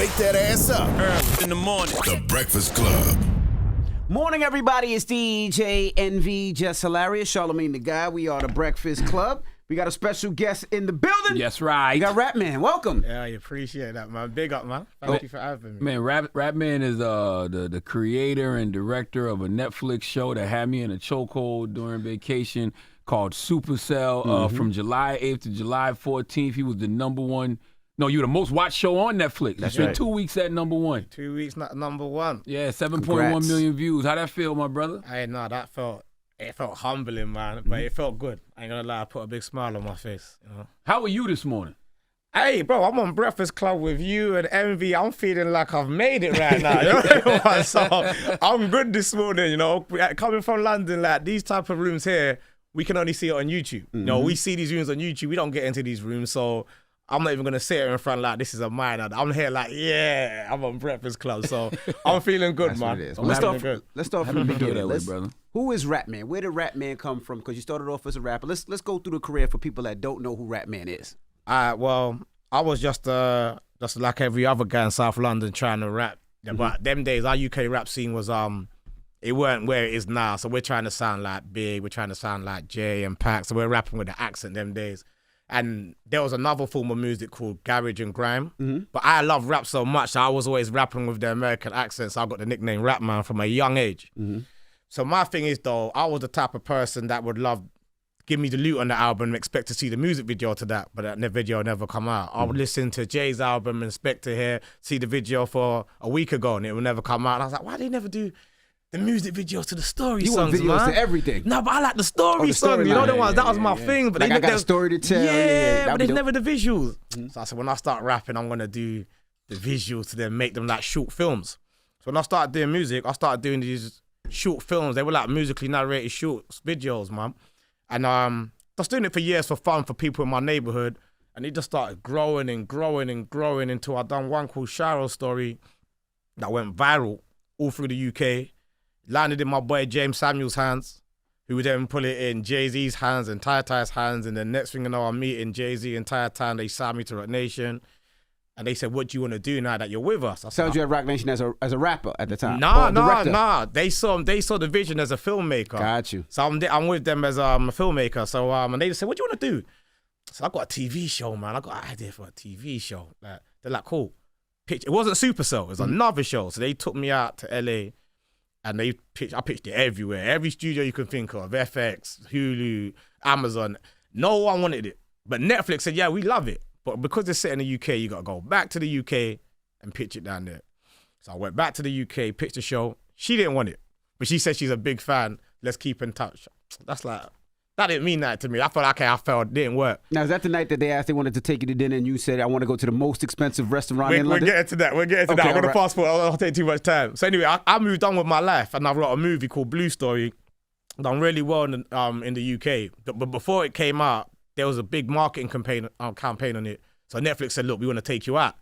wake that ass up. Early in the morning. The Breakfast Club. Morning, everybody. It's DJ NV, Jess Hilarious, Charlamagne the Guy. We are the Breakfast Club. We got a special guest in the building. Yes, right. We got Rapman. Welcome. Yeah, I appreciate that, man. Big up, man. Thank you for having me. Man, Rapman is the creator and director of a Netflix show that had me in a chokehold during vacation called Supacell. From July 8th to July 14th, he was the number one. No, you were the most watched show on Netflix. That's it's been right. 2 weeks at number one. 2 weeks, not number one. Yeah, 7.1 Congrats. million views. How that feel, my brother? Hey, no, it felt humbling, man. But it felt good. I ain't gonna lie, I put a big smile on my face. You know? How are you this morning? Hey, bro, I'm on Breakfast Club with you and Envy. I'm feeling like I've made it right now. You know? So I'm good this morning, you know. Coming from London, like these type of rooms here, we can only see it on YouTube. You know, we see these rooms on YouTube. We don't get into these rooms, so I'm not even going to sit here in front like this is a minor. I'm here like, yeah, I'm on Breakfast Club. So I'm feeling good, That's man. what it is. I'm Let's having start, it good. let's start from the Feel beginning. that way, brother. Who is Rapman? Where did Rapman come from? Because you started off as a rapper. Let's go through the career for people that don't know who Rapman is. Well, I was just like every other guy in South London trying to rap. Yeah, but them days, our UK rap scene was it weren't where it is now. So we're trying to sound like Big, we're trying to sound like Jay and Pac. So we're rapping with the accent them days. And there was another form of music called garage and grime. But I love rap so much, I was always rapping with the American accent. So I got the nickname Rapman from a young age. So my thing is, though, I was the type of person that would love, give me the loot on the album and expect to see the music video to that, but that video never come out. I would listen to Jay's album and expect to see the video for a week ago and it would never come out. And I was like, why do they never do the music videos to the story You songs, want videos man? to everything. No, but I like the story the songs. You know storyline. the ones, that was Yeah, my yeah. thing. But Like, they I got never, a story to tell. Yeah, That'd but be there's dope. never the visuals. So I said, when I start rapping, I'm going to do the visuals to then make them like short films. So when I started doing music, I started doing these short films. They were like musically narrated short videos, man. And I was doing it for years for fun for people in my neighborhood. And it just started growing and growing and growing until I done one called Shiro's Story that went viral all through the UK. Landed in my boy James Samuel's hands, who would then put it in Jay-Z's hands and Ty-Ty's hands. And then next thing you know, I'm meeting Jay-Z and Ty-Ty, and they signed me to Rock Nation. And they said, what do you want to do now that you're with us? I said, Sounds you at Rock Nation as a rapper at the time. Nah. They saw the vision as a filmmaker. Got you. So I'm with them as a filmmaker. So and they just said, what do you want to do? So I got a TV show, man. I got an idea for a TV show. Like, they're like, cool. It wasn't Supacell. It was another show. So they took me out to LA. And I pitched it everywhere. Every studio you can think of, FX, Hulu, Amazon. No one wanted it. But Netflix said, yeah, we love it. But because it's set in the UK, you got to go back to the UK and pitch it down there. So I went back to the UK, pitched the show. She didn't want it. But she said she's a big fan. Let's keep in touch. That didn't mean that to me. I felt like, okay, I failed. Didn't work. Now, is that the night that they wanted to take you to dinner and you said, I want to go to the most expensive restaurant in We're London? getting to that. I'm going to fast forward. I'll take too much time. So anyway, I moved on with my life and I wrote a movie called Blue Story. Done really well in the UK. But before it came out, there was a big marketing campaign on it. So Netflix said, look, we want to take you out.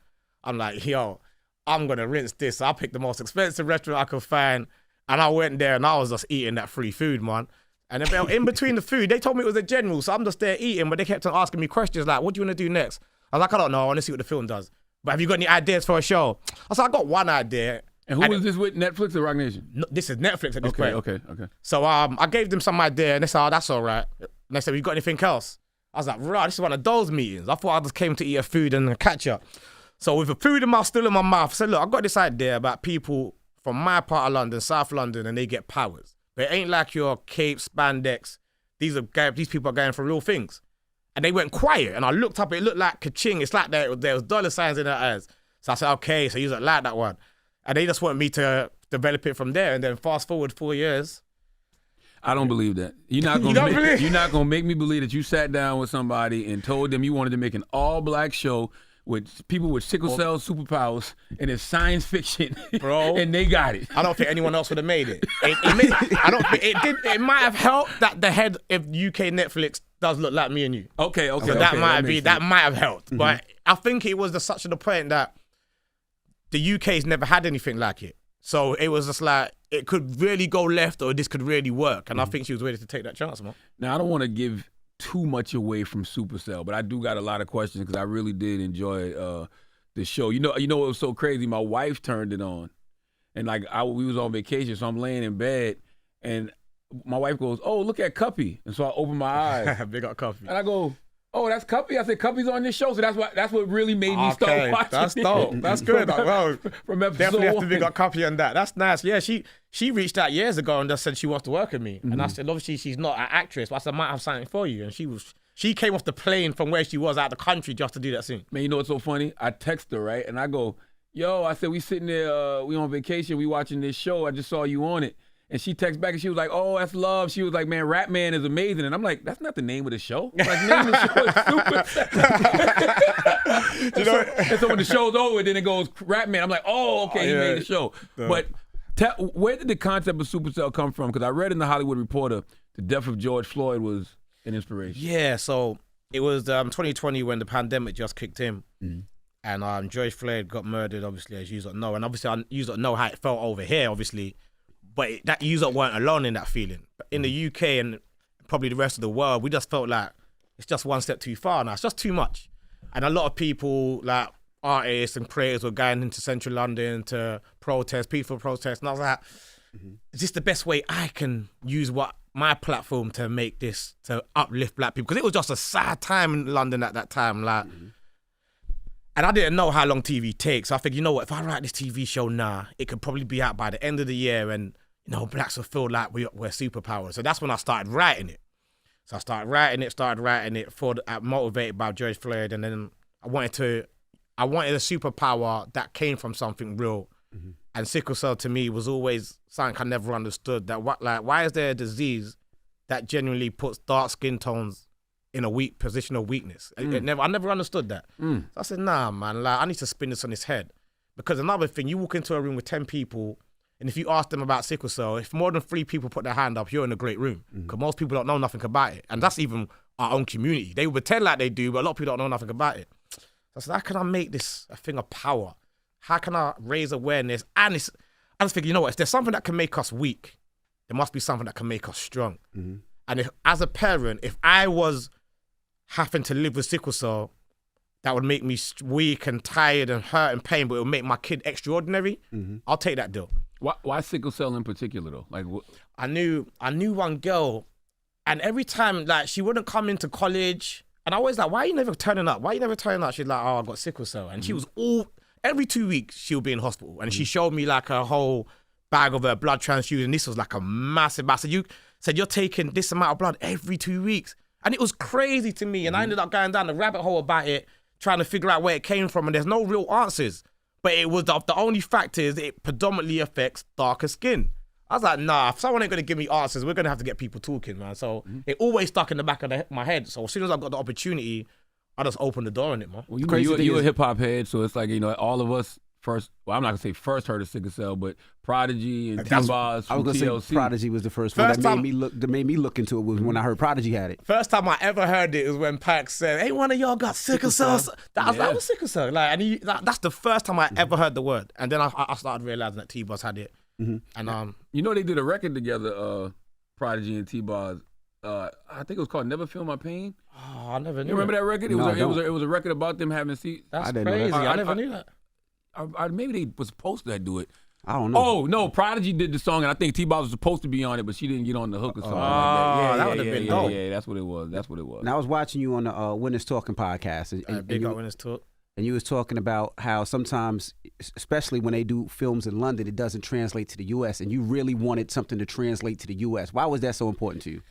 I'm like, yo, I'm going to rinse this. So I picked the most expensive restaurant I could find. And I went there and I was just eating that free food, man. And then in between the food, they told me it was a general. So I'm just there eating, but they kept on asking me questions like, what do you want to do next? I was like, I don't know. I want to see what the film does. But have you got any ideas for a show? I said, I got one idea. And who was this with, Netflix or Rock Nation? No, this is Netflix at this point. Okay. So I gave them some idea and they said, oh, that's all right. And they said, you got anything else? I was like, right, this is one of those meetings. I thought I just came to eat a food and catch up. So with the food still in my mouth, I said, look, I got this idea about people from my part of London, South London, and they get powers. But it ain't like your Cape, spandex. These people are going for real things. And they went quiet. And I looked up, it looked like ka-ching. It's like there was dollar signs in their eyes. So I said, okay, so you don't like that one. And they just want me to develop it from there. And then fast forward 4 years. I don't believe that. You're not gonna make me believe that you sat down with somebody and told them you wanted to make an all-black show with people with sickle cell superpowers and it's science fiction, bro. And they got it. I don't think anyone else would have made it. It might have helped that the head of UK Netflix does look like me and you. Okay. So that might have helped. Mm-hmm. But I think it was such to the point that the UK's never had anything like it. So it was just like, it could really go left or this could really work. And I think she was ready to take that chance, man. Now, I don't want to give too much away from Supacell, but I do got a lot of questions because I really did enjoy the show. You know what was so crazy? My wife turned it on, and like we was on vacation, so I'm laying in bed, and my wife goes, "Oh, look at Cuppy," and so I open my eyes, Big up Cuppy. and I go, "Oh, that's Cuppy." I said, "Cuppy's on this show," so that's what really made me start watching. That's dope. That's good. Well, from episode definitely have to 1. big up Cuppy on that. That's nice. Yeah, she reached out years ago and just said she wants to work with me, and I said, obviously she's not an actress, but I said I might have something for you, and she came off the plane from where she was out of the country just to do that scene. Man, you know what's so funny? I text her, right? And I go, "Yo," I said, "We sitting there, we on vacation, we watching this show. I just saw you on it." And she texts back and she was like, "Oh, that's love." She was like, "Man, Rapman is amazing." And I'm like, "That's not the name of the show." Like, the name of the show is Supacell. So when the show's over, then it goes Rapman. I'm like, "Oh, okay, he made the show." But where did the concept of Supacell come from? Because I read in the Hollywood Reporter, the death of George Floyd was an inspiration. Yeah, so it was 2020 when the pandemic just kicked in. And George Floyd got murdered, obviously, as you know. And obviously, you know how it felt over here, obviously. But that you weren't alone in that feeling. But in the UK and probably the rest of the world, we just felt like it's just one step too far now. It's just too much. And a lot of people, like artists and creators, were going into central London to protest, peaceful protest. And I was like, is this the best way I can use my platform to make this, to uplift black people? Because it was just a sad time in London at that time. Like, and I didn't know how long TV takes. So I figured, you know what, if I write this TV show now, it could probably be out by the end of the year, and blacks will feel like we're superpowers. So that's when I started writing it. So I started writing it motivated by George Floyd, and then I wanted a superpower that came from something real. And sickle cell to me was always something I never understood. That why is there a disease that genuinely puts dark skin tones in a weak position of weakness? I never understood that. So I said, nah, man, I need to spin this on his head. Because another thing, you walk into a room with 10 people, and if you ask them about sickle cell, if more than 3 people put their hand up, you're in a great room. Because most people don't know nothing about it. And that's even our own community. They pretend like they do, but a lot of people don't know nothing about it. So I said, how can I make this a thing of power? How can I raise awareness? And I just figured, you know what, if there's something that can make us weak, there must be something that can make us strong. And as a parent, if I was having to live with sickle cell, that would make me weak and tired and hurt and pain, but it would make my kid extraordinary, I'll take that deal. Why sickle cell in particular, though? Like, I knew one girl, and every time, like, she wouldn't come into college, and I always like, why are you never turning up? She's like, oh, I got sickle cell. And she was every 2 weeks, she'll be in hospital. And she showed me, like, a whole bag of her blood transfusion. This was, like, a massive. You said, you're taking this amount of blood every 2 weeks. And it was crazy to me. And I ended up going down the rabbit hole about it, trying to figure out where it came from. And there's no real answers. But it was the only fact is it predominantly affects darker skin. I was like, nah, if someone ain't going to give me answers, we're going to have to get people talking, man. So it always stuck in the back of my head. So as soon as I got the opportunity, I just opened the door on it, man. Well, you a hip-hop head, so it's like, all of us first, well, I'm not going to say first heard of sickle cell, but Prodigy and T-Boz from TLC. I was going to say Prodigy was the first one that made me look into it was when I heard Prodigy had it. First time I ever heard it was when Pac said, "Hey, one of y'all got sickle cell." That was sickle cell. Like, and that's the first time I ever heard the word. And then I started realizing that T-Boz had it. And they did a record together, Prodigy and T-Boz. I think it was called "Never Feel My Pain." Oh, I never knew. You remember that record? It was a record about them having That's crazy. I never knew that. Maybe they were supposed to do it. I don't know. Oh, no, Prodigy did the song, and I think T-Boz was supposed to be on it, but she didn't get on the hook or something like that. That would have been dope. Yeah, that's what it was. And I was watching you on the Winners Talking podcast. And big up Winners Talk. And you was talking about how sometimes, especially when they do films in London, it doesn't translate to the U.S., and you really wanted something to translate to the U.S. Why was that so important to you?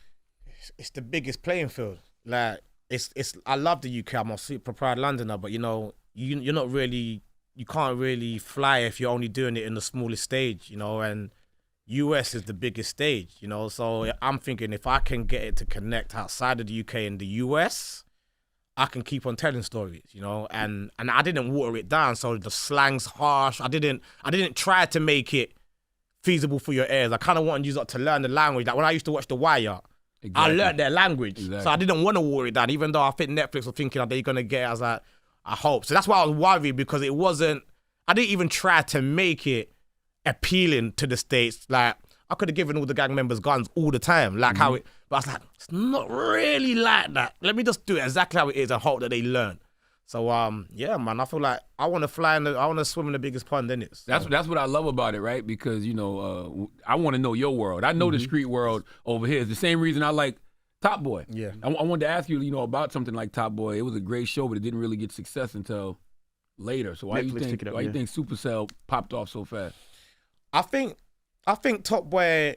It's the biggest playing field. Like, I love the UK. I'm a super proud Londoner, but you're not really, you can't really fly if you're only doing it in the smallest stage, and US is the biggest stage, so I'm thinking if I can get it to connect outside of the UK and the US, I can keep on telling stories, and I didn't water it down, so the slang's harsh. I didn't try to make it feasible for your ears. I kind of wanted you to learn the language. Like when I used to watch The Wire, I learned their language. Exactly. So I didn't want to water it down, even though I think Netflix was thinking, are they going to get it? I was like, I hope. So that's why I was worried, because I didn't even try to make it appealing to the States. Like, I could have given all the gang members guns all the time, but I was like, it's not really like that. Let me just do it exactly how it is and hope that they learn. So yeah, man, I feel like I want to swim in the biggest pond, innit? So. That's what I love about it, right? Because I want to know your world. I know the street world over here. It's the same reason I like Top Boy. Yeah. I wanted to ask you, about something like Top Boy. It was a great show, but it didn't really get success until later. So why do you think Supacell popped off so fast? I think Top Boy.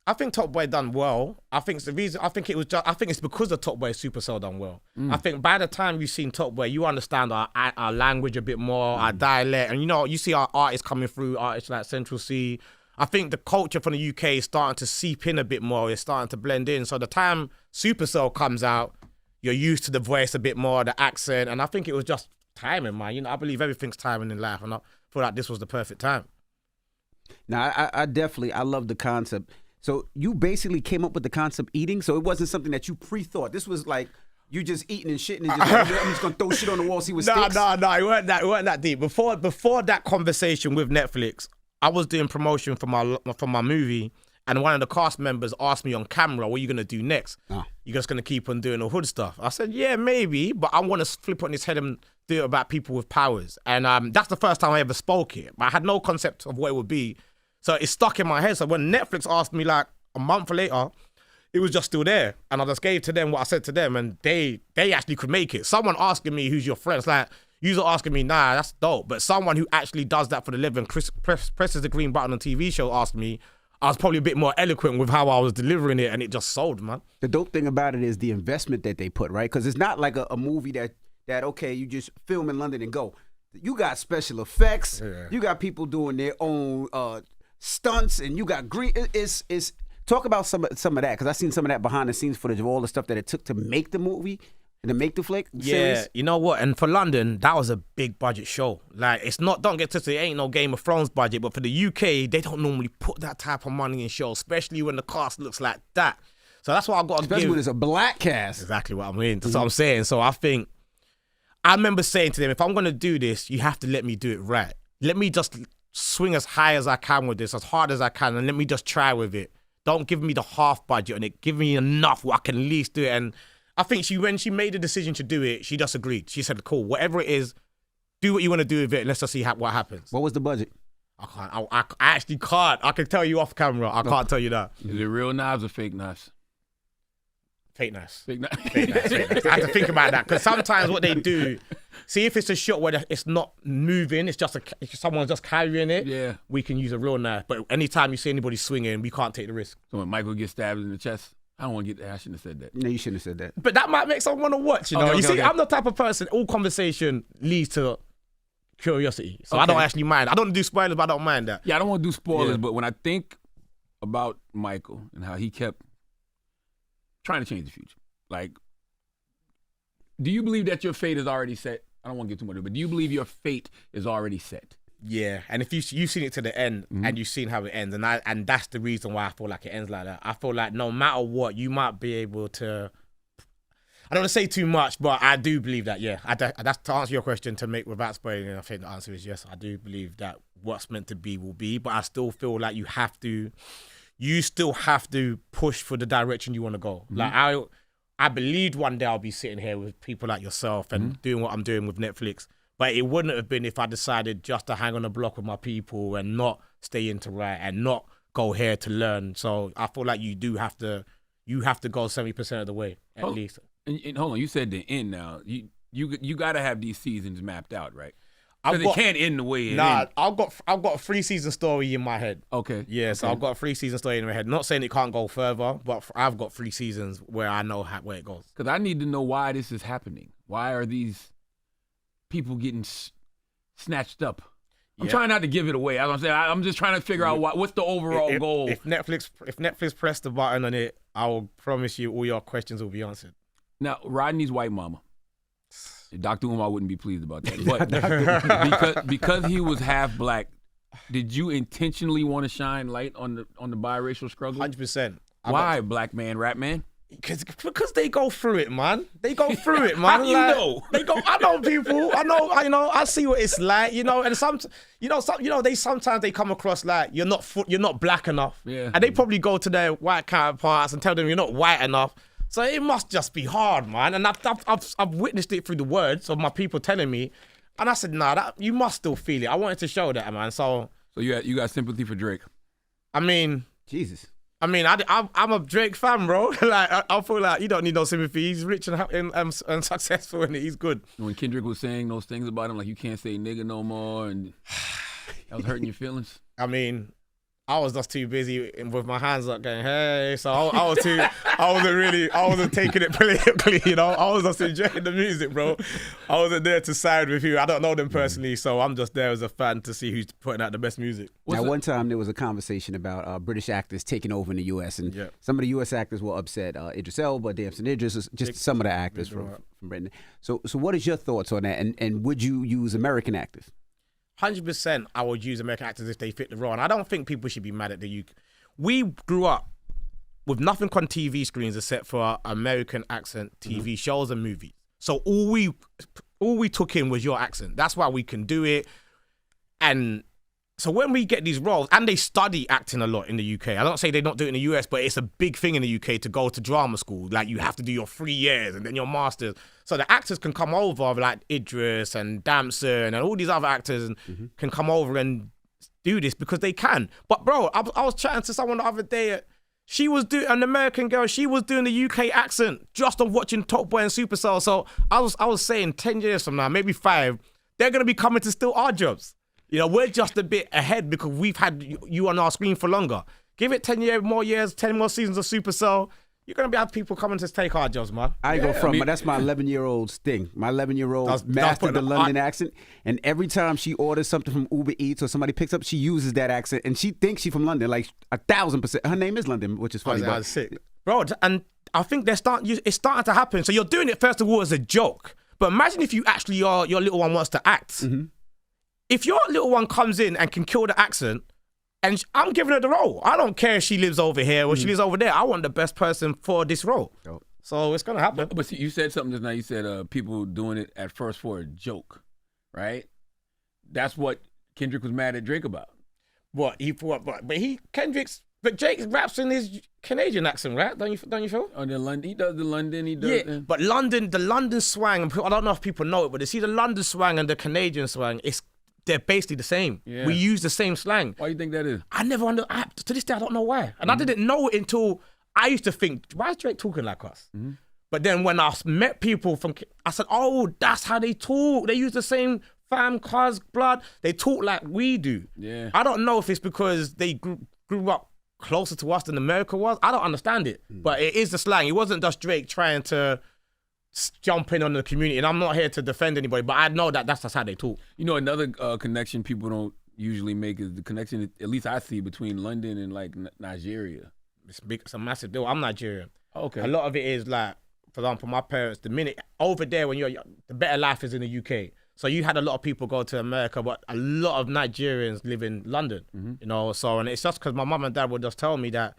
I think Top Boy done well. I think it's the reason. I think it's because the Top Boy Supercell done well. I think by the time you've seen Top Boy, you understand our language a bit more, our dialect, and you see our artists coming through, artists like Central C. I think the culture from the UK is starting to seep in a bit more. It's starting to blend in. So the time Supercell comes out, you're used to the voice a bit more, the accent, and I think it was just timing, man. I believe everything's timing in life, and I feel like this was the perfect time. Now, I love the concept. So you basically came up with the concept eating, so it wasn't something that you pre-thought. This was like you just eating and shitting and just like, I'm just gonna throw shit on the wall, see what sticks. No, it weren't that deep. Before that conversation with Netflix, I was doing promotion for my movie, and one of the cast members asked me on camera, "What are you gonna do next? You just gonna keep on doing the hood stuff?" I said, "Yeah, maybe, but I want to flip on his head and do it about people with powers." And that's the first time I ever spoke it, but I had no concept of what it would be. So it stuck in my head. So when Netflix asked me like a month later, it was just still there. And I just gave to them what I said to them, and they actually could make it. Someone asking me, who's your friend? It's like, you're asking me, nah, that's dope. But someone who actually does that for the living, presses the green button on a TV show, asked me, I was probably a bit more eloquent with how I was delivering it, and it just sold, man. The dope thing about it is the investment that they put, right? Because it's not like a movie that okay, you just film in London and go. You got special effects. Yeah. You got people doing their own stunts, and you got green. It's talk about some of that, because I seen some of that behind the scenes footage of all the stuff that it took to make the movie and to make the flick. Yeah, you know what? And for London, that was a big budget show. Like, it's not. Don't get twisted. It ain't no Game of Thrones budget, but for the UK, they don't normally put that type of money in shows, especially when the cast looks like that. So that's what I got to give. Especially when it's a black cast. Exactly what I mean. That's what I'm saying. So I remember saying to them, if I'm gonna do this, you have to let me do it right. Let me just swing as high as I can with this, as hard as I can, and let me just try with it. Don't give me the half budget on it. Give me enough where I can at least do it. And I think when she made the decision to do it, she just agreed. She said, cool, whatever it is, do what you want to do with it, and let's just see what happens. What was the budget? I can't. I actually can't. I can tell you off camera. I can't tell you that. Is it real knives or fake knives? Fake knives. Fake knives. Fake knives. I have to think about that, because sometimes what they do, see if it's a shot where it's not moving, it's just someone's just carrying it. Yeah, we can use a real knife. But anytime you see anybody swinging, we can't take the risk. So when Michael gets stabbed in the chest, I don't want to get that. I shouldn't have said that. No, you shouldn't have said that. But that might make someone want to watch. Okay. I'm the type of person. All conversation leads to curiosity, so I don't actually mind. I don't do spoilers, but I don't mind that. Yeah, I don't want to do spoilers, but when I think about Michael and how he kept trying to change the future, like, do you believe that your fate is already set? I don't want to get too much, but do you believe your fate is already set? Yeah, and if you've seen it to the end, and you've seen how it ends, and that's the reason why I feel like it ends like that. I feel like no matter what, you might be able to. I don't want to say too much, but I do believe that. Yeah, that's to answer your question without spoiling. I think the answer is yes. I do believe that what's meant to be will be, but I still feel like you still have to push for the direction you want to go. Like I believed one day I'll be sitting here with people like yourself and doing what I'm doing with Netflix. But it wouldn't have been if I decided just to hang on the block with my people and not stay into right and not go here to learn. So I feel like you have to go 70% of the way at least. And hold on, you said the end now. You got to have these seasons mapped out, right? Because it can't end the way it ends. I've got a 3-season story in my head. Okay. Yeah, so I've got a 3-season story in my head. Not saying it can't go further, but I've got 3 seasons where I know where it goes. Because I need to know why this is happening. Why are these people getting snatched up? I'm trying not to give it away. As I'm saying, I'm just trying to figure out what's the overall goal. If Netflix pressed the button on it, I will promise you all your questions will be answered. Now, Rodney's white mama. Dr. Umar wouldn't be pleased about that. But because he was half black, did you intentionally want to shine light on the biracial struggle? 100%. Why, black man, Rapman? Because they go through it, man. They go through it, man. How do you know? I know people. I know. I see what it's like, And sometimes they come across like you're not black enough. Yeah. And they probably go to their white counterparts and tell them you're not white enough. So it must just be hard, man. And I've witnessed it through the words of my people telling me. And I said, nah, you must still feel it. I wanted to show that, man. So you got sympathy for Drake. I mean, Jesus. I'm a Drake fan, bro. Like I feel like you don't need no sympathy. He's rich and successful, and he's good. When Kendrick was saying those things about him, like you can't say nigga no more, and that was hurting your feelings. I mean, I was just too busy with my hands up going, hey. So I wasn't taking it politically, you know. I was just enjoying the music, bro. I wasn't there to side with you. I don't know them personally, so I'm just there as a fan to see who's putting out the best music. Now, one time there was a conversation about British actors taking over in the U.S. and some of the U.S. actors were upset. Idris Elba, Damson Idris, just some of the actors from Britain. So what is your thoughts on that? And would you use American actors? 100% I would use American actors if they fit the role. And I don't think people should be mad at the UK. We grew up with nothing on TV screens except for American accent TV shows and movies. So all we took in was your accent. That's why we can do it. And so when we get these roles, and they study acting a lot in the UK. I don't say they don't do it in the US, but it's a big thing in the UK to go to drama school. Like you have to do your 3 years and then your masters. So the actors can come over, like Idris and Damson and all these other actors can come over and do this because they can. But bro, I was chatting to someone the other day. She was doing an American girl. She was doing the UK accent just on watching Top Boy and Supacell. So I was saying 10 years from now, maybe 5, they're gonna be coming to steal our jobs. You know, we're just a bit ahead because we've had you on our screen for longer. Give it 10 more years, 10 more seasons of Supacell. You're going to have people coming to take our jobs, man. I ain't go front, but that's my 11-year-old's thing. My 11-year-old mastered the London accent, and every time she orders something from Uber Eats or somebody picks up, she uses that accent, and she thinks she's from London, like 1,000%. Her name is London, which is funny. But sick. Bro, and I think it's starting to happen. So you're doing it, first of all, as a joke. But imagine if you actually, your little one wants to act. If your little one comes in and can kill the accent, and I'm giving her the role. I don't care if she lives over here or she lives over there. I want the best person for this role. So it's going to happen. But see, you said something just now. You said people doing it at first for a joke, right? That's what Kendrick was mad at Drake about. But Drake raps in his Canadian accent, right? Don't you feel? Oh, he does the London. Yeah, but the London swang, I don't know if people know it, but they see the London swang and the Canadian swang, they're basically the same. Yeah. We use the same slang. Why do you think that is? I never to this day, I don't know why. And I didn't know it until I used to think, why is Drake talking like us? But then when I met people I said, oh, that's how they talk. They use the same fam, cuz, blood. They talk like we do. Yeah. I don't know if it's because they grew up closer to us than America was. I don't understand it. But it is the slang. It wasn't just Drake trying to jump in on the community, and I'm not here to defend anybody, but I know that that's just how they talk. You know, another connection people don't usually make is the connection, at least I see, between London and like Nigeria. It's a massive deal. I'm Nigerian. Okay. A lot of it is like, for example, my parents, the minute over there when the better life is in the UK. So you had a lot of people go to America, but a lot of Nigerians live in London, you know, so, and it's just because my mum and dad would just tell me that,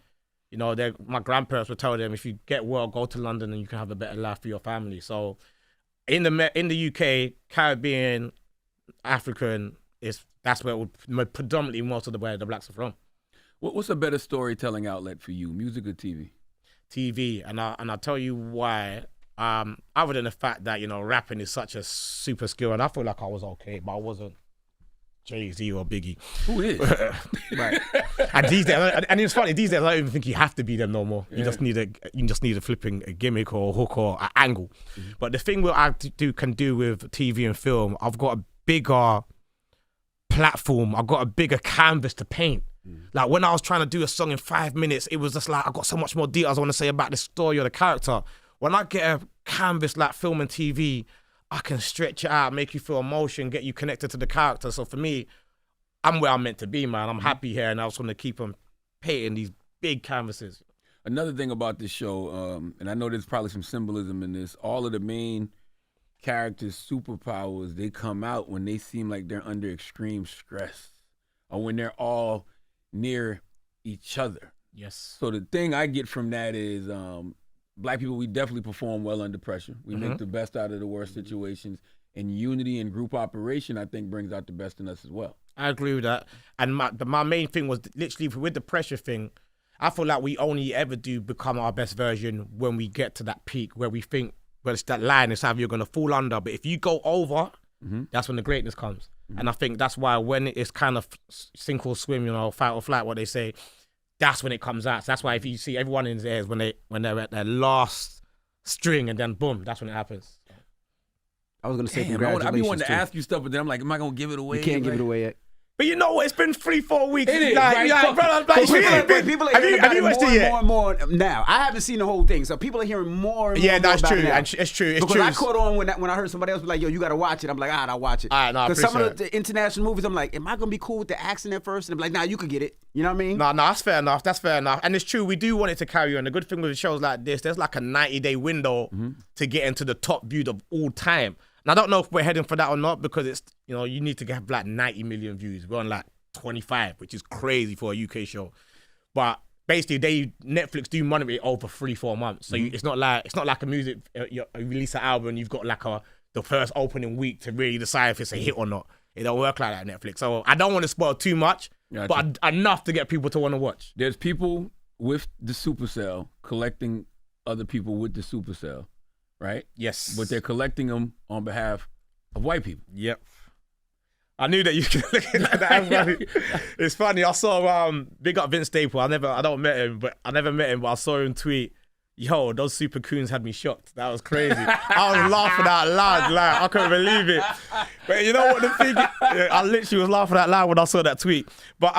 you know, my grandparents would tell them, if you get well, go to London and you can have a better life for your family. So in the UK, Caribbean, African, that's where predominantly most of where the blacks are from. What's a better storytelling outlet for you, music or TV? TV, and I'll tell you why. Other than the fact that, you know, rapping is such a super skill, and I feel like I was okay, but I wasn't Jay-Z or Biggie. Who is? Right. And these days, and it's funny, these days I don't even think you have to be them no more. You just need a flipping a gimmick or a hook or an angle. But the thing what I can do with TV and film, I've got a bigger platform, I've got a bigger canvas to paint. Like when I was trying to do a song in 5 minutes, it was just like I got so much more details I want to say about the story or the character. When I get a canvas like film and TV, I can stretch it out, make you feel emotion, get you connected to the character. So for me, I'm where I'm meant to be, man. I'm happy here, and I just want to keep on painting these big canvases. Another thing about this show, and I know there's probably some symbolism in this, all of the main characters' superpowers, they come out when they seem like they're under extreme stress or when they're all near each other. Yes. So the thing I get from that is black people, we definitely perform well under pressure. We make the best out of the worst situations. And unity and group operation, I think, brings out the best in us as well. I agree with that. And my main thing was literally with the pressure thing, I feel like we only ever do become our best version when we get to that peak where we think, well, it's that line, it's either you're going to fall under. But if you go over, that's when the greatness comes. And I think that's why when it's kind of sink or swim, fight or flight, what they say, that's when it comes out. So that's why if you see everyone in there is when they're at their last string and then boom, that's when it happens. I was going to say Damn, congratulations. I be wanting to ask you stuff, but then I'm like, am I going to give it away? You can't give it away yet. But you know what? It's been 3-4 weeks. It is, right? People are hearing have you watched it yet? more and more now. I haven't seen the whole thing, so people are hearing more and more. Yeah, that's about true. it now. It's true. Because I caught on when I heard somebody else be like, yo, you got to watch it. I'm like, all right, I'll watch it. All right, no, I Because some of appreciate the international movies, I'm like, am I going to be cool with the accent at first? And I'm like, nah, you could get it. You know what I mean? No, that's fair enough. That's fair enough. And it's true, we do want it to carry on. The good thing with shows like this, there's like a 90-day window to get into the top viewed of all time. And I don't know if we're heading for that or not because it's, you need to have like 90 million views. We're on like 25, which is crazy for a UK show. But basically, Netflix do monitor it over 3-4 months. So it's not like a music, you release an album and you've got like the first opening week to really decide if it's a hit or not. It don't work like that at Netflix. So I don't want to spoil too much, but enough to get people to want to watch. There's people with the Supacell collecting other people with the Supacell, right? Yes. But they're collecting them on behalf of white people. Yep. I knew that you could look at that. It's funny. I saw big up Vince Staple. I never met him, but I saw him tweet, yo, those super coons had me shocked. That was crazy. I was laughing out loud. Like, I couldn't believe it. But you know what the thing is? I literally was laughing out loud when I saw that tweet. But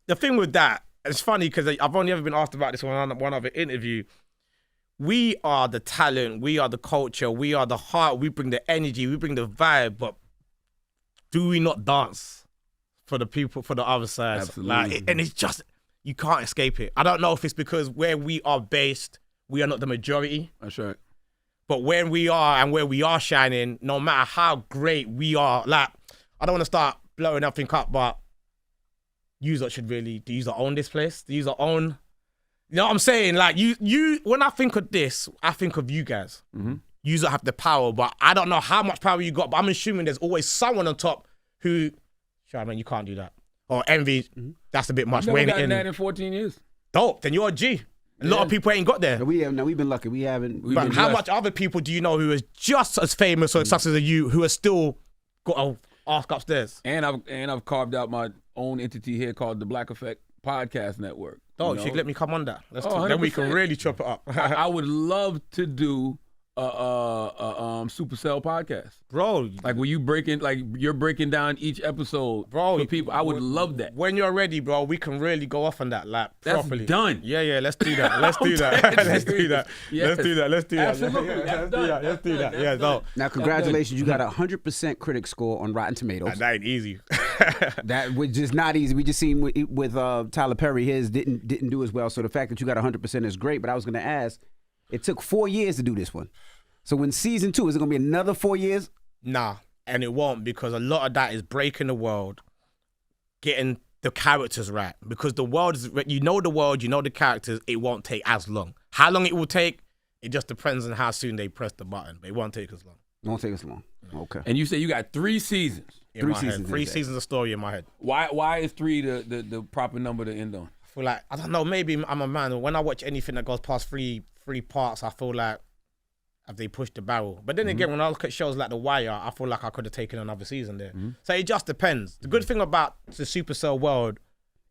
the thing with that, it's funny because I've only ever been asked about this on one other interview. We are the talent. We are the culture. We are the heart. We bring the energy. We bring the vibe. But do we not dance for the people, for the other side? Absolutely. And it's just, you can't escape it. I don't know if it's because where we are based, we are not the majority. That's right. But where we are and where we are shining, no matter how great we are, like, I don't want to start blowing everything up, but you should really, do you own this place? Do you own, you know what I'm saying? Like, you. When I think of this, I think of you guys. You have the power, but I don't know how much power you got, but I'm assuming there's always someone on top who, Charlamagne, you can't do that. Or Envy, that's a bit much. I've never gotten that in 14 years. Dope, then you're a G. A lot of people ain't got there. We've been lucky. We haven't. But how much other people do you know who is just as famous or successful as you who are still got a ask upstairs? And I've carved out my own entity here called the Black Effect Podcast Network. Oh, you should let me come on that. Oh, then we can really chop it up. I would love to do a Supacell podcast, bro. Like you're breaking down each episode, bro. For people, I would love that. When you're ready, bro, we can really go off on that, like properly. That's done. Yeah, let's do that. Let's do that. Let's do that. Let's do that. Let's do that. Absolutely. Let's do that. Yeah, no. Now, congratulations, you got a 100% critic score on Rotten Tomatoes. That ain't easy. That was just not easy. We just seen with Tyler Perry, his didn't do as well. So the fact that you got 100% is great. But I was going to ask, it took 4 years to do this one. So when season 2, is it going to be another 4 years? Nah, and it won't, because a lot of that is breaking the world, getting the characters right. Because the world is, you know the world, you know the characters, it won't take as long. How long it will take, it just depends on how soon they press the button, but it won't take as long. It won't take as long. Okay. And you say you got 3 seasons. Three seasons of story in my head. Why is 3 the proper number to end on? I feel like, I don't know, maybe I'm a man. When I watch anything that goes past three parts, I feel like have they pushed the barrel. But then again, when I look at shows like The Wire, I feel like I could have taken another season there. So it just depends. The good thing about the Supercell world,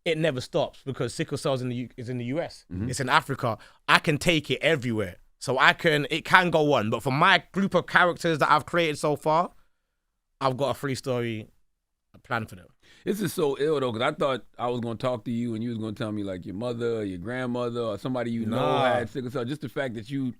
it never stops, because Sickle Cell is in the US. It's in Africa. I can take it everywhere. So it can go on. But for my group of characters that I've created so far, I've got a 3-story plan for them. This is so ill though, because I thought I was going to talk to you and you was going to tell me like your mother or your grandmother or somebody you know had sickle cell. Just the fact that you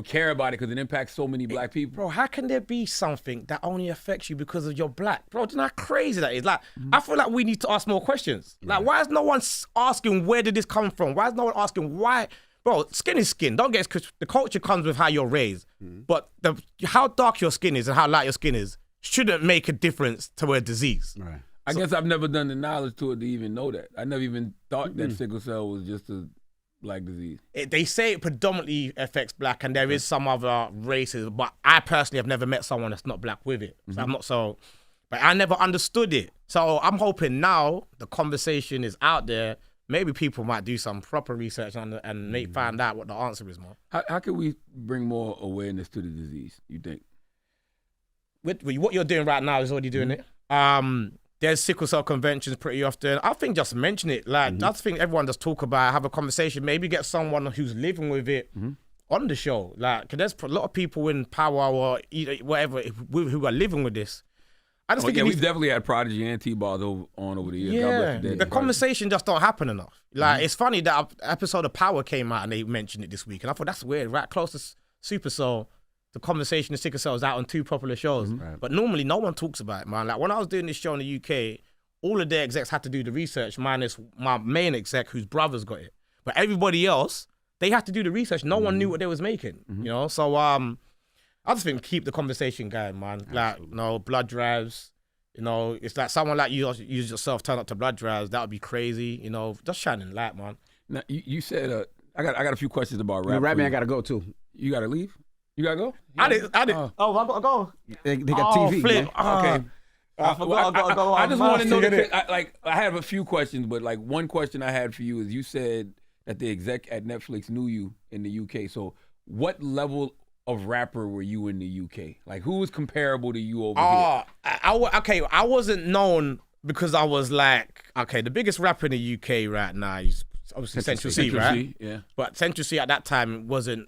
care about it because it impacts so many black people. Bro, how can there be something that only affects you because of you're black? Bro, do you know how crazy that is? Like, I feel like we need to ask more questions. Like, why is no one asking where did this come from? Why is no one asking why? Bro, skin is skin. Don't get it, because the culture comes with how you're raised. But how dark your skin is and how light your skin is shouldn't make a difference to a disease. Right. I guess I've never done the knowledge to it to even know that. I never even thought that sickle cell was just a black disease. They say it predominantly affects black, and there is some other races, but I personally have never met someone that's not black with it. So I'm not but I never understood it. So I'm hoping now the conversation is out there. maybe people might do some proper research and find out what the answer is, man. How can we bring more awareness to the disease, you think? With what you're doing right now is already doing it. There's sickle cell conventions pretty often. I think just mention it. Like, I think everyone just talk about it, have a conversation, maybe get someone who's living with it on the show. Like, 'cause there's a lot of people in power or whatever who are living with this. I just think we've definitely had Prodigy and T-Balls on over the years. Yeah, the conversation just don't happen enough. Like, it's funny that episode of Power came out and they mentioned it this week, and I thought that's weird. Right close to Supacell, the conversation of sickle cell is out on 2 popular shows. Right. But normally no one talks about it, man. Like, when I was doing this show in the UK, all of their execs had to do the research, minus my main exec whose brother's got it. But everybody else, they had to do the research. No one knew what they was making, you know? So I just think keep the conversation going, man. Absolutely. Like, blood drives, it's like someone like you yourself turn up to blood drives, that would be crazy, just shining light, man. Now, you said, I got a few questions about rap. Rapman, I got to go too. You got to leave? You got to go? I did. I got to go. They got TV, flip. Okay. I forgot. I got to go. I just want to know, I have a few questions, but like one question I had for you is you said that the exec at Netflix knew you in the UK. So what level of rapper were you in the UK? Like, who was comparable to you over here? I wasn't known because I was like, the biggest rapper in the UK right now is obviously Central C, right? Yeah. But Central C at that time wasn't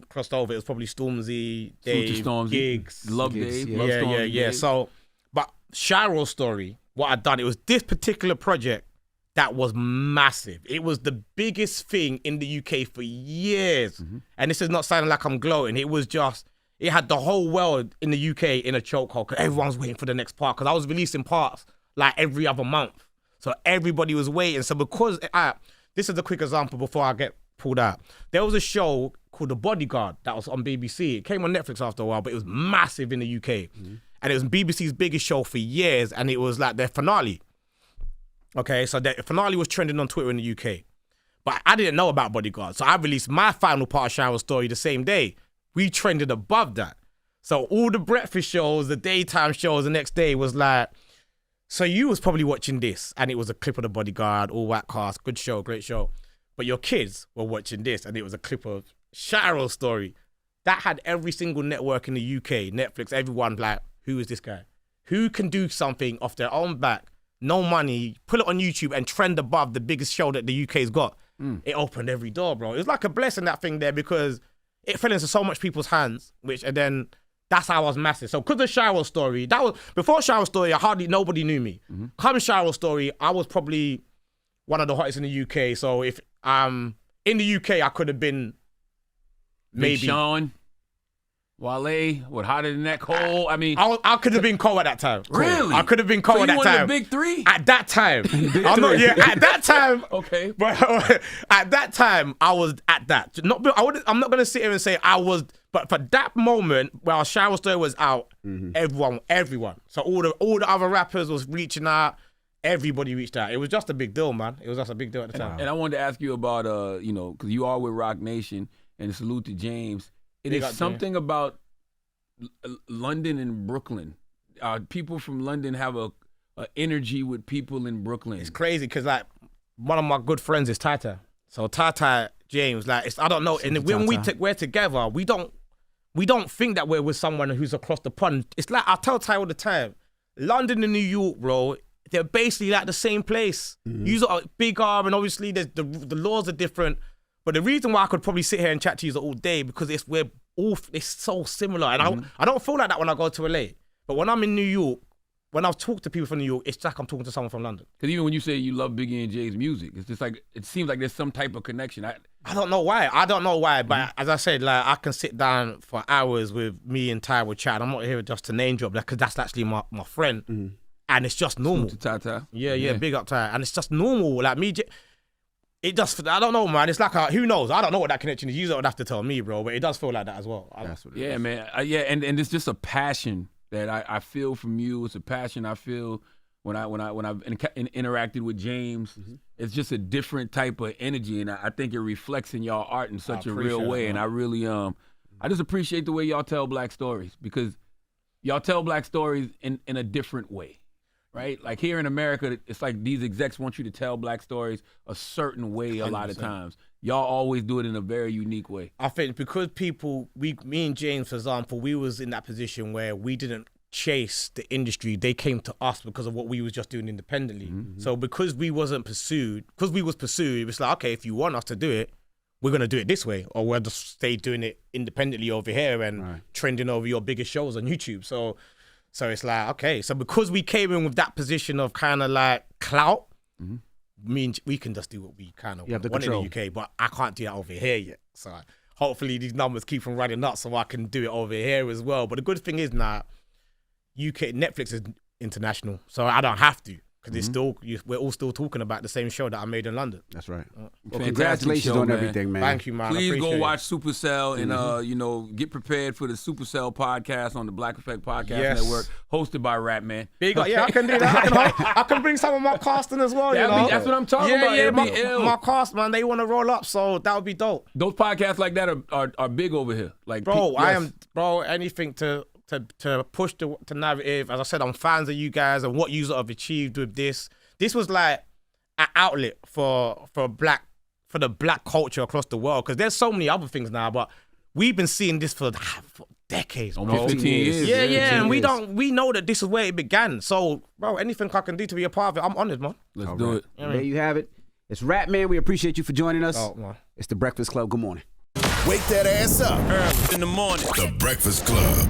crossed over. It was probably Stormzy, Dave, Giggs, Love Dave. Yeah. So, but Shiro's story, what I'd done, it was this particular project that was massive. It was the biggest thing in the UK for years. And this is not sounding like I'm gloating. It was just, it had the whole world in the UK in a chokehold because everyone's waiting for the next part. Because I was releasing parts like every other month. So everybody was waiting. So because, this is a quick example before I get pulled out. There was a show called The Bodyguard that was on BBC. It came on Netflix after a while, but it was massive in the UK. And it was BBC's biggest show for years. And it was like their finale. Okay, so the finale was trending on Twitter in the UK. But I didn't know about Bodyguard. So I released my final part of Shiro's story the same day. We trended above that. So all the breakfast shows, the daytime shows the next day was like, so you was probably watching this and it was a clip of The Bodyguard, all white cast, good show, great show. But your kids were watching this and it was a clip of Shiro's story. That had every single network in the UK, Netflix, everyone like, who is this guy? Who can do something off their own back, no money, put it on YouTube and trend above the biggest show that the UK's got? It opened every door, bro. It was like a blessing, that thing there, because it fell into so much people's hands, and then that's how I was massive. So because of Shiro's story, before Shiro's story, nobody knew me. Come Shiro's story, I was probably one of the hottest in the UK. So if in the UK, I could have been maybe Big Sean, Wale, what, Hotter Than That, Cole? I mean, I could have been Cole at that time. Really? I could have been Cole at that time. So you won the big 3? At that time. At that time. Okay. But at that time, I was at that. I'm not going to sit here and say I was, but for that moment, while Shiro's story was out, everyone. So all the other rappers was reaching out. Everybody reached out. It was just a big deal, man. It was just a big deal at the time. And I wanted to ask you about, because you are with Rock Nation, and salute to James. It is something about London and Brooklyn. People from London have a energy with people in Brooklyn. It's crazy because like one of my good friends is Tata. So Tata James, like I don't know. And when we're together, we don't think that we're with someone who's across the pond. It's like I tell Ty all the time, London and New York, bro, they're basically like the same place. You are bigger, and obviously the laws are different. But the reason why I could probably sit here and chat to you all day because it's so similar. And I don't feel like that when I go to LA. But when I'm in New York, when I've talked to people from New York, it's like I'm talking to someone from London. Because even when you say you love Biggie and Jay's music, it's just like, it seems like there's some type of connection. I don't know why. But as I said, like I can sit down for hours with me and Ty with chat. I'm not here just to name drop because that's actually my friend. And it's just normal. To Tata. Yeah, big up Ty. And it's just normal. Like me, it just, I don't know, man. It's like, who knows? I don't know what that connection is. You don't have to tell me, bro. But it does feel like that as well. That's what it is. Man. And it's just a passion that I feel from you. It's a passion I feel when I've interacted with James. It's just a different type of energy, and I think it reflects in y'all art in such a real way. And I really, I just appreciate the way y'all tell black stories because y'all tell black stories in a different way. right? Like here in America, it's like these execs want you to tell black stories a certain way a lot of 100%. times. Y'all always do it in a very unique way. I think because me and James, for example, we was in that position where we didn't chase the industry. They came to us because of what we was just doing independently. So because we was pursued, it was like, okay, if you want us to do it, we're going to do it this way, or we'll just stay doing it independently over here and trending over your biggest shows on YouTube. So it's like, okay, so because we came in with that position of kind of like clout, we can just do what we kind of want in the UK, but I can't do that over here yet. So hopefully these numbers keep on running up so I can do it over here as well. But the good thing is now, UK Netflix is international, so I don't have to. Because it's still, we're all still talking about the same show that I made in London. That's right. Well, congratulations on everything, man. Thank you, man. Please go watch Supacell and get prepared for the Supacell podcast on the Black Effect Podcast Network, hosted by Rapman. Big up, I can do that. I can bring some of my casting as well. That's what I'm talking about. Yeah, my cast, man, they want to roll up, so that would be dope. Those podcasts like that are big over here. Like, anything to push the narrative. As I said, I'm fans of you guys and what you have achieved with this. This was like an outlet for the black culture across the world, because there's so many other things now, but we've been seeing this for decades, bro. Almost 15 years. Yeah, and we know that this is where it began. So, bro, anything I can do to be a part of it, I'm honored, man. Let's do it. There you have it. It's Rapman. We appreciate you for joining us. Oh, man. It's The Breakfast Club. Good morning. Wake that ass up. Early in the morning. The Breakfast Club.